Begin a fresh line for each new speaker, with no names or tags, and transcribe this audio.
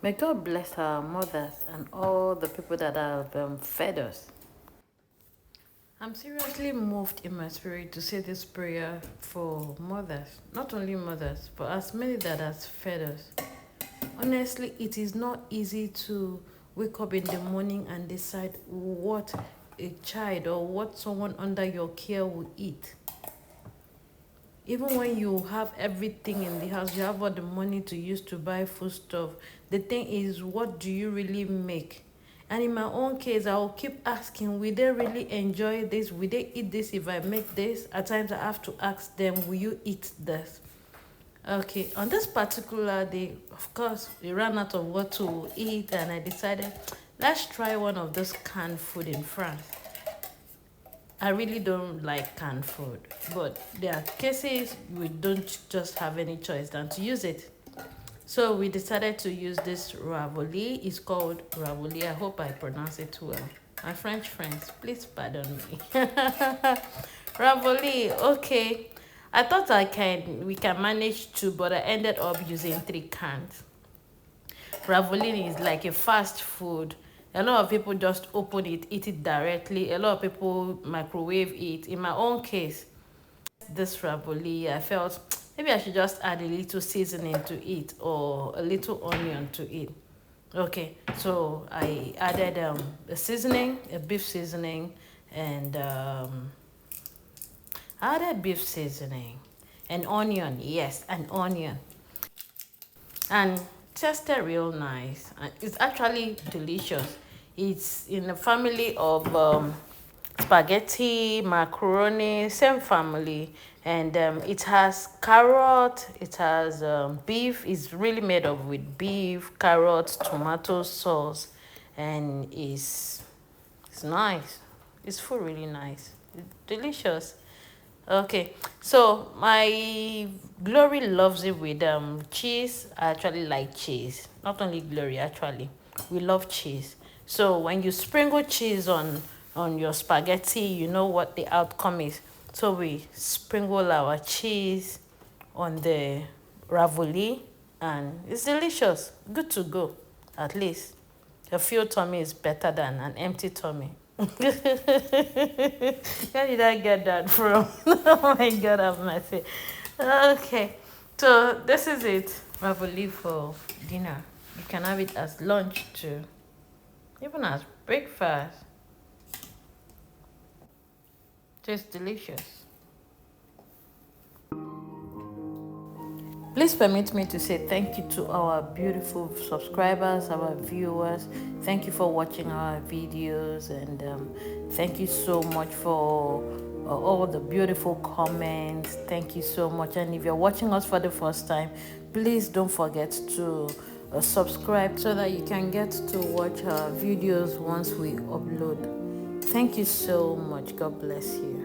May God bless our mothers and all the people that have fed us. I'm seriously moved in my spirit to say this prayer for mothers, not only mothers, but as many that has fed us. Honestly, it is not easy to wake up in the morning and decide what a child or what someone under your care will eat. Even when you have everything in the house, you have all the money to use to buy food stuff. The thing is, what do you really make? And in my own case, I will keep asking, will they really enjoy this? Will they eat this if I make this? At times I have to ask them, will you eat this? Okay, on this particular day, of course, we ran out of what to eat, and I decided, let's try one of those canned food in France. I really don't like canned food, but there are cases we don't just have any choice than to use it. So we decided to use this ravoli. It's called ravoli. I hope I pronounce it well. My French friends, please pardon me. Ravoli, okay. I thought we can manage two, but I ended up using 3 cans. Ravioli is like a fast food. A lot of people just open it, eat it directly. A lot of people microwave it. In my own case, this ravioli, I felt maybe I should just add a little seasoning to it or a little onion to it. Okay, so I added a seasoning, a beef seasoning, and I added beef seasoning, an onion, yes, an onion, and tasted real nice. And it's actually delicious. It's in the family of spaghetti, macaroni, same family, and it has carrot, it has beef. It's really made of with beef, carrots, tomato sauce, and it's nice. It's food really nice. It's delicious. Okay, so my Glory loves it with cheese. I actually like cheese. Not only Glory, actually, we love cheese. So when you sprinkle cheese on your spaghetti, you know what the outcome is. So we sprinkle our cheese on the ravioli, and it's delicious. Good to go, at least. A full tummy is better than an empty tummy. Where did I get that from? Oh my God, have mercy. Okay, so this is it. Ravioli for dinner. You can have it as lunch too, even as breakfast. Tastes delicious. Please permit me to say thank you to our beautiful subscribers, our viewers. Thank you for watching our videos, and thank you so much for all the beautiful comments. Thank you so much. And if you're watching us for the first time, please don't forget to subscribe so that you can get to watch our videos once we upload. Thank you so much. God bless you.